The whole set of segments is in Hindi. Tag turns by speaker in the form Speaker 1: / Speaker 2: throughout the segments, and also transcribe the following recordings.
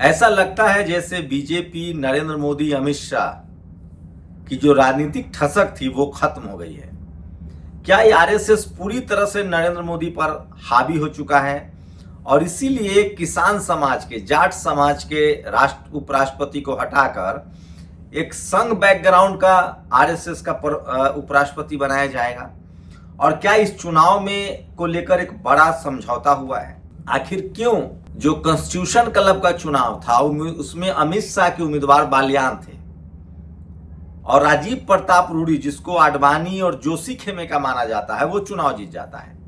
Speaker 1: ऐसा लगता है जैसे बीजेपी, नरेंद्र मोदी, अमित शाह की जो राजनीतिक ठसक थी वो खत्म हो गई है। क्या ये आरएसएस पूरी तरह से नरेंद्र मोदी पर हावी हो चुका है और इसीलिए किसान समाज के, जाट समाज के उपराष्ट्रपति को हटाकर एक संघ बैकग्राउंड का आरएसएस का उपराष्ट्रपति बनाया जाएगा? और क्या इस चुनाव में को लेकर एक बड़ा समझौता हुआ है? आखिर क्यों जो कॉन्स्टिट्यूशन क्लब का चुनाव था उसमें अमित शाह के उम्मीदवार बालियान थे और राजीव प्रताप रूडी, जिसको आडवाणी और जोशी खेमे का माना जाता है, वो चुनाव जीत जाता है।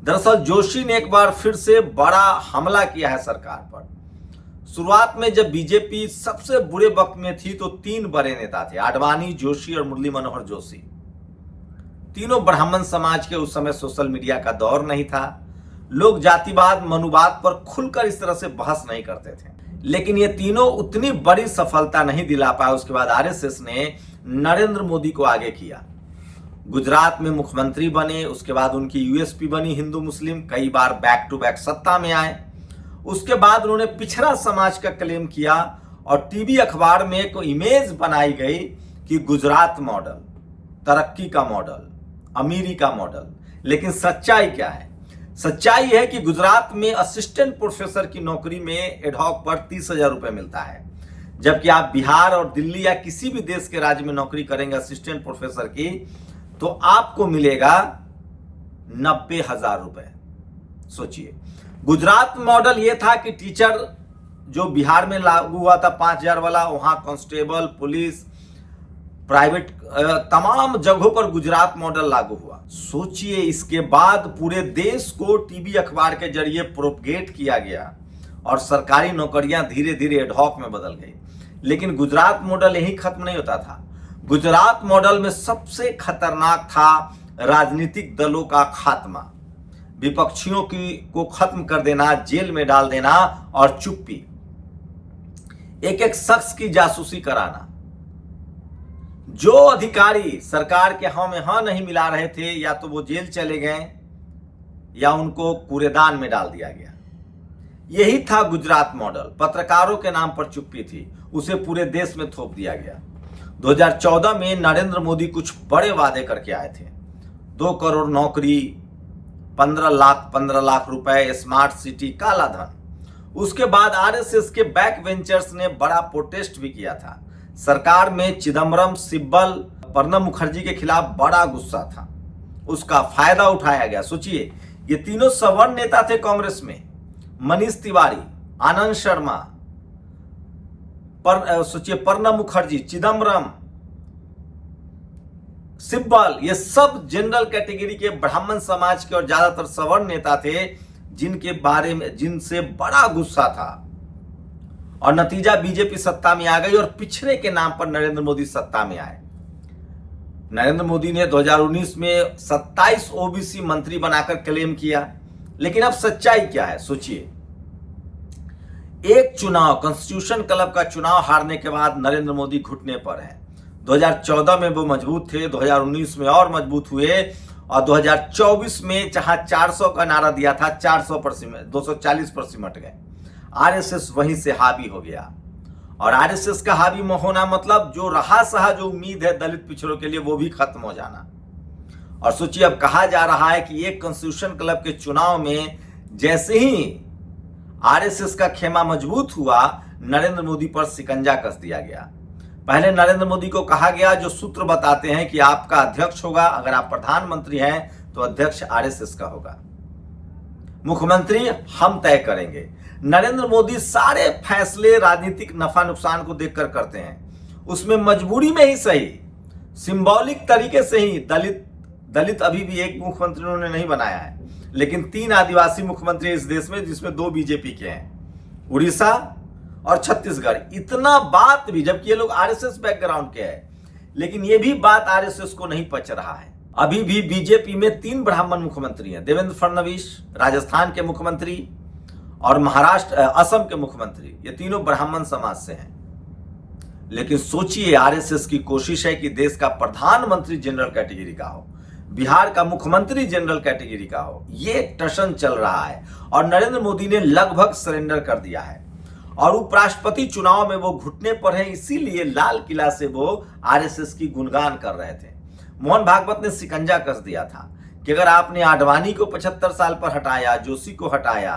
Speaker 1: दरअसल जोशी ने एक बार फिर से बड़ा हमला किया है सरकार पर। शुरुआत में जब बीजेपी सबसे बुरे वक्त में थी तो 3 बड़े नेता थे, आडवाणी, जोशी और मुरली मनोहर जोशी। तीनों ब्राह्मण समाज के। उस समय सोशल मीडिया का दौर नहीं था, लोग जातिवाद, मनुवाद पर खुलकर इस तरह से बहस नहीं करते थे। लेकिन ये तीनों उतनी बड़ी सफलता नहीं दिला पाए। उसके बाद आरएसएस ने नरेंद्र मोदी को आगे किया, गुजरात में मुख्यमंत्री बने, उसके बाद उनकी यूएसपी बनी हिंदू मुस्लिम, कई बार बैक टू बैक सत्ता में आए। उसके बाद उन्होंने पिछड़ा समाज का क्लेम किया और टीवी अखबार में एक इमेज बनाई गई कि गुजरात मॉडल, तरक्की का मॉडल, अमीरी का मॉडल। लेकिन सच्चाई क्या है? सच्चाई है कि गुजरात में असिस्टेंट प्रोफेसर की नौकरी में एडहॉक पर 30,000 रुपए मिलता है, जबकि आप बिहार और दिल्ली या किसी भी देश के राज्य में नौकरी करेंगे असिस्टेंट प्रोफेसर की तो आपको मिलेगा 90,000 रुपए। सोचिए, गुजरात मॉडल यह था कि टीचर जो बिहार में लागू हुआ था 5,000 वाला, वहां कांस्टेबल, पुलिस, प्राइवेट तमाम जगहों पर गुजरात मॉडल लागू हुआ। सोचिए, इसके बाद पूरे देश को टीवी अखबार के जरिए प्रोपगेट किया गया और सरकारी नौकरियां धीरे धीरे एडहॉक में बदल गई। लेकिन गुजरात मॉडल यही खत्म नहीं होता था। गुजरात मॉडल में सबसे खतरनाक था राजनीतिक दलों का खात्मा, विपक्षियों को खत्म कर देना, जेल में डाल देना और चुप्पी, एक एक शख्स की जासूसी कराना। जो अधिकारी सरकार के हाँ में हाँ नहीं मिला रहे थे, या तो वो जेल चले गए या उनको कूड़ेदान में डाल दिया गया। यही था गुजरात मॉडल। पत्रकारों के नाम पर चुप्पी थी, उसे पूरे देश में थोप दिया गया। 2014 में नरेंद्र मोदी कुछ बड़े वादे करके आए थे, 2 करोड़ नौकरी, 15 लाख रुपए, स्मार्ट सिटी, काला धन। उसके बाद आरएसएस के बैक वेंचर्स ने बड़ा प्रोटेस्ट भी किया था। सरकार में चिदम्बरम, सिब्बल, प्रणब मुखर्जी के खिलाफ बड़ा गुस्सा था, उसका फायदा उठाया गया। सोचिए, ये तीनों सवर्ण नेता थे कांग्रेस में, मनीष तिवारी, आनंद शर्मा, सोचिए प्रणब मुखर्जी, चिदम्बरम, सिब्बल, ये सब जनरल कैटेगरी के ब्राह्मण समाज के और ज्यादातर सवर्ण नेता थे जिनके बारे में जिनसे बड़ा गुस्सा था। और नतीजा, बीजेपी सत्ता में आ गई और पिछड़े के नाम पर नरेंद्र मोदी सत्ता में आए। नरेंद्र मोदी ने 2019 में 27 ओबीसी मंत्री बनाकर क्लेम किया। लेकिन अब सच्चाई क्या है? सोचिए, एक चुनाव, कॉन्स्टिट्यूशन क्लब का चुनाव हारने के बाद नरेंद्र मोदी घुटने पर हैं। 2014 में वो मजबूत थे, 2019 में और मजबूत हुए और 2024 में जहां 400 का नारा दिया था 400 पर 240 पर सिमट गए। आरएसएस वहीं से हावी हो गया। और आरएसएस का हावी होना मतलब जो रहा सहा जो उम्मीद है दलित पिछड़ों के लिए, वो भी खत्म हो जाना। और सोचिए, अब कहा जा रहा है कि एक कॉन्स्टिट्यूशन क्लब के चुनाव में जैसे ही आरएसएस का खेमा मजबूत हुआ, नरेंद्र मोदी पर शिकंजा कस दिया गया। पहले नरेंद्र मोदी को कहा गया, जो सूत्र बताते हैं कि आपका अध्यक्ष होगा, अगर आप प्रधानमंत्री हैं तो अध्यक्ष आरएसएस का होगा, मुख्यमंत्री हम तय करेंगे। नरेंद्र मोदी सारे फैसले राजनीतिक नफा नुकसान को देखकर करते हैं, उसमें मजबूरी में ही सही, सिंबॉलिक तरीके से ही दलित अभी भी एक मुख्यमंत्री उन्होंने नहीं बनाया है, लेकिन 3 आदिवासी मुख्यमंत्री इस देश में, जिसमें 2 बीजेपी के हैं, उड़ीसा और छत्तीसगढ़। इतना बात भी, जबकि ये लोग आरएसएस बैकग्राउंड के हैं, लेकिन ये भी बात आरएसएस को नहीं पच रहा है। अभी भी बीजेपी में 3 ब्राह्मण मुख्यमंत्री हैं, देवेंद्र फडणवीस राजस्थान के मुख्यमंत्री और असम के मुख्यमंत्री, ये तीनों ब्राह्मण समाज से हैं। लेकिन सोचिए, आरएसएस की कोशिश है कि देश का प्रधानमंत्री जनरल कैटेगरी का हो, बिहार का मुख्यमंत्री जनरल कैटेगरी का हो। ये टशन चल रहा है और नरेंद्र मोदी ने लगभग सरेंडर कर दिया है। और उपराष्ट्रपति चुनाव में वो घुटने पर हैं, इसीलिए लाल किला से वो आरएसएस की गुणगान कर रहे थे। मोहन भागवत ने शिकंजा कस दिया था कि अगर आपने आडवाणी को 75 साल पर हटाया, जोशी को हटाया,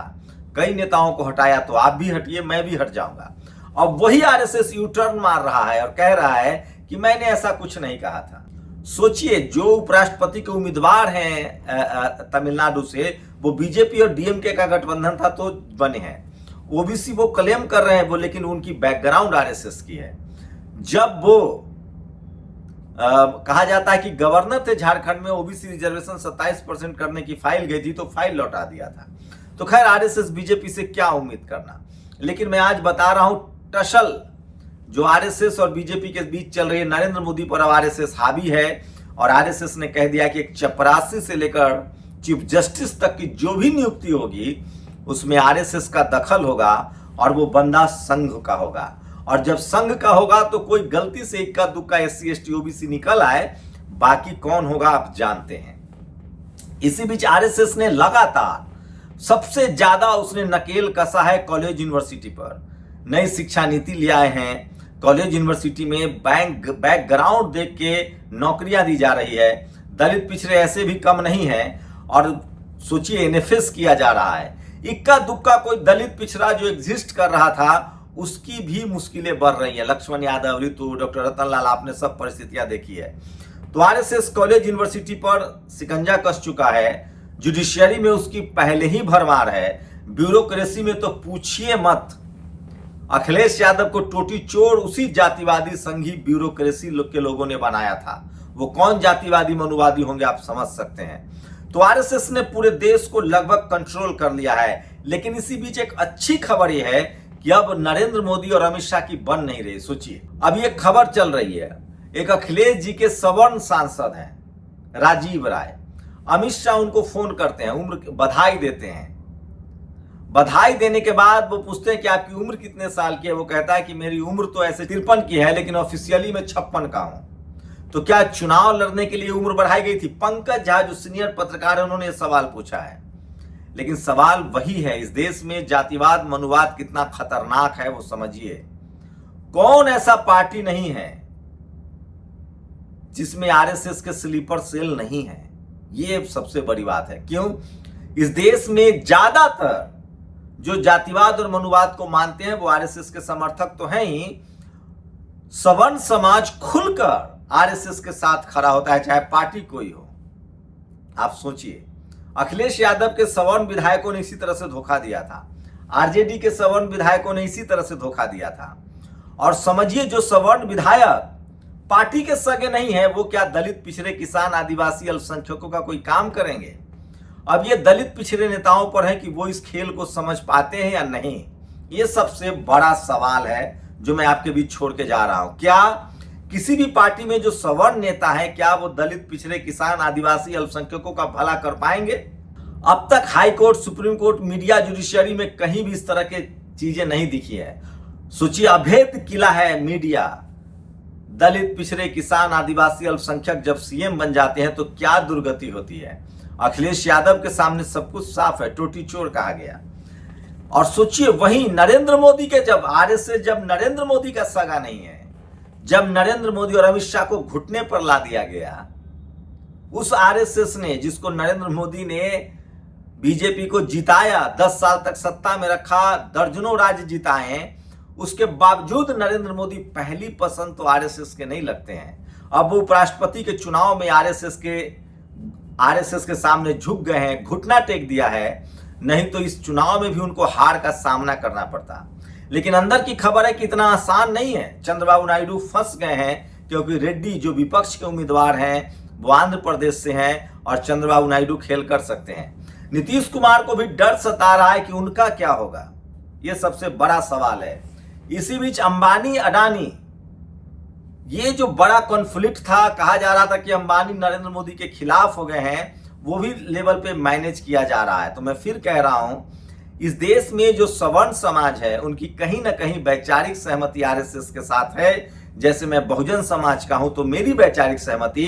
Speaker 1: कई नेताओं को हटाया, तो आप भी हटिए, मैं भी हट जाऊंगा। अब वही आरएसएस यू टर्न मार रहा है और कह रहा है कि मैंने ऐसा कुछ नहीं कहा था। सोचिए, जो उपराष्ट्रपति के उम्मीदवार हैं तमिलनाडु से, वो बीजेपी और डीएमके का गठबंधन था तो बने हैं। ओबीसी वो क्लेम कर रहे हैं वो, लेकिन उनकी बैकग्राउंड आरएसएस की है। जब वो कहा जाता है कि गवर्नर थे झारखंड में, ओबीसी रिजर्वेशन 27% करने की फाइल गई थी तो फाइल लौटा दिया था। तो खैर, आरएसएस बीजेपी से क्या उम्मीद करना। लेकिन मैं आज बता रहा हूं, टसल जो आरएसएस और बीजेपी के बीच चल रही है, नरेंद्र मोदी पर अब आरएसएस हावी है और आरएसएस ने कह दिया कि एक चपरासी से लेकर चीफ जस्टिस तक की जो भी नियुक्ति होगी उसमें आरएसएस का दखल होगा और वो बंदा संघ का होगा। और जब संघ का होगा तो कोई गलती से इक्का दुक्का एससी एसटी ओबीसी निकल आए, बाकी कौन होगा आप जानते हैं। इसी बीच आरएसएस ने लगातार सबसे ज्यादा उसने नकेल कसा है कॉलेज यूनिवर्सिटी पर। नई शिक्षा नीति ले आए हैं, कॉलेज यूनिवर्सिटी में बैकग्राउंड देख के नौकरियां दी जा रही है। दलित पिछड़े ऐसे भी कम नहीं है और सोचिए एनएफएस किया जा रहा है। इक्का दुक्का कोई दलित पिछड़ा जो एग्जिस्ट कर रहा था उसकी भी मुश्किलें बढ़ रही है। लक्ष्मण यादव, ऋतु, डॉक्टर रतनलाल, आपने सब परिस्थितियां देखी है। तो आरएसएस कॉलेज यूनिवर्सिटी पर शिकंजा कस चुका है। जुडिशियरी में उसकी पहले ही भरमार है। ब्यूरोक्रेसी में तो पूछिए मत। अखिलेश यादव को टोटी चोर उसी जातिवादी संघी ब्यूरोक्रेसी के लोगों ने बनाया था। वो कौन जातिवादी मनुवादी होंगे आप समझ सकते हैं। तो आरएसएस ने पूरे देश को लगभग कंट्रोल कर लिया है। लेकिन इसी बीच एक अच्छी खबर यह है कि अब नरेंद्र मोदी और अमित शाह की बन नहीं रही। सोचिए, अब ये खबर चल रही है, एक अखिलेश जी के सवर्ण सांसद हैं राजीव राय, अमित शाह उनको फोन करते हैं, उम्र बधाई देते हैं। बधाई देने के बाद वो पूछते हैं कि आपकी उम्र कितने साल की है। वो कहता है कि मेरी उम्र तो ऐसे 53 की है, लेकिन ऑफिशियली मैं 56 का हूं। तो क्या चुनाव लड़ने के लिए उम्र बढ़ाई गई थी? पंकज झा जो सीनियर पत्रकार है उन्होंने सवाल पूछा है। लेकिन सवाल वही है, इस देश में जातिवाद मनुवाद कितना खतरनाक है वो समझिए। कौन ऐसा पार्टी नहीं है जिसमें आरएसएस के स्लीपर सेल नहीं है? ये सबसे बड़ी बात है। क्यों? इस देश में ज्यादातर जो जातिवाद और मनुवाद को मानते हैं वो आरएसएस के समर्थक तो हैं ही। सवर्ण समाज खुलकर आरएसएस के साथ खड़ा होता है, चाहे पार्टी कोई हो। आप सोचिए, अखिलेश यादव के सवर्ण विधायकों ने इसी तरह से धोखा दिया था, आरजेडी के सवर्ण विधायकों ने इसी तरह से धोखा दिया था। और समझिए, जो सवर्ण विधायक पार्टी के सगे नहीं है वो क्या दलित पिछड़े किसान आदिवासी अल्पसंख्यकों का कोई काम करेंगे? अब ये दलित पिछड़े नेताओं पर है कि वो इस खेल को समझ पाते हैं या नहीं। ये सबसे बड़ा सवाल है जो मैं आपके बीच छोड़ के जा रहा हूं। क्या किसी भी पार्टी में जो सवर्ण नेता है, क्या वो दलित पिछड़े किसान आदिवासी अल्पसंख्यकों का भला कर पाएंगे? अब तक high court, supreme court, media, judiciary में कहीं भी इस तरह के चीजें नहीं दिखी है। सोचिए, अभेद किला है मीडिया। दलित पिछड़े किसान आदिवासी अल्पसंख्यक जब सीएम बन जाते हैं तो क्या दुर्गति होती है। अखिलेश यादव के सामने सब कुछ साफ है, टोटी चोर कहा गया। और सोचिए, वहीं नरेंद्र मोदी के जब आरएसएस, जब नरेंद्र मोदी का सगा नहीं है, जब नरेंद्र मोदी और अमित शाह को घुटने पर ला दिया गया, उस आरएसएस ने, जिसको नरेंद्र मोदी ने बीजेपी को जिताया, 10 साल तक सत्ता में रखा, दर्जनों राज्य जिताए, उसके बावजूद नरेंद्र मोदी पहली पसंद तो आरएसएस के नहीं लगते हैं। अब वो उपराष्ट्रपति के चुनाव में आरएसएस के सामने झुक गए हैं, घुटना टेक दिया है, नहीं तो इस चुनाव में भी उनको हार का सामना करना पड़ता। लेकिन अंदर की खबर है कि इतना आसान नहीं है। चंद्रबाबू नायडू फंस गए हैं क्योंकि रेड्डी जो विपक्ष के उम्मीदवार हैं वो आंध्र प्रदेश से हैं और चंद्रबाबू नायडू खेल कर सकते हैं। नीतीश कुमार को भी डर सता रहा है कि उनका क्या होगा, यह सबसे बड़ा सवाल है। इसी बीच अंबानी अडानी, ये जो बड़ा कॉन्फ्लिक्ट था, कहा जा रहा था कि अंबानी नरेंद्र मोदी के खिलाफ हो गए हैं, वो भी लेवल पे मैनेज किया जा रहा है। तो मैं फिर कह रहा हूं, इस देश में जो सवर्ण समाज है उनकी कहीं ना कहीं वैचारिक सहमति आरएसएस के साथ है। जैसे मैं बहुजन समाज का हूं तो मेरी वैचारिक सहमति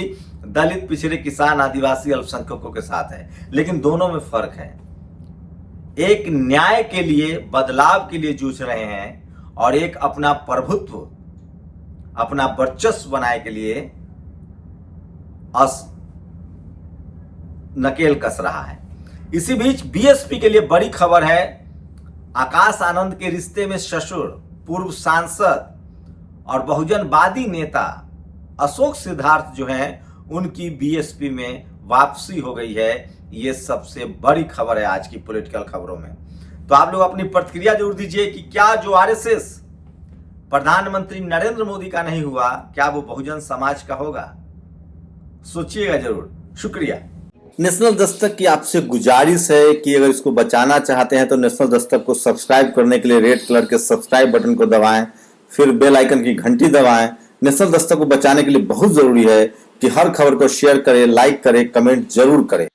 Speaker 1: दलित पिछड़े किसान आदिवासी अल्पसंख्यकों के साथ है। लेकिन दोनों में फर्क है। एक न्याय के लिए, बदलाव के लिए जूझ रहे हैं और एक अपना प्रभुत्व, अपना वर्चस्व बनाने के लिए नकेल कस रहा है। इसी बीच बीएसपी के लिए बड़ी खबर है। आकाश आनंद के रिश्ते में ससुर पूर्व सांसद और बहुजनवादी नेता अशोक सिद्धार्थ जो हैं, उनकी बीएसपी में वापसी हो गई है। ये सबसे बड़ी खबर है आज की पॉलिटिकल खबरों में। तो आप लोग अपनी प्रतिक्रिया जरूर दीजिए कि क्या जो आरएसएस प्रधानमंत्री नरेंद्र मोदी का नहीं हुआ, क्या वो बहुजन समाज का होगा? सोचिएगा जरूर। शुक्रिया। नेशनल दस्तक की आपसे गुजारिश है कि अगर इसको बचाना चाहते हैं तो नेशनल दस्तक को सब्सक्राइब करने के लिए रेड कलर के सब्सक्राइब बटन को दबाएं, फिर बेल आइकन की घंटी दबाएं। नेशनल दस्तक को बचाने के लिए बहुत जरूरी है कि हर खबर को शेयर करें, लाइक करें, कमेंट जरूर करें।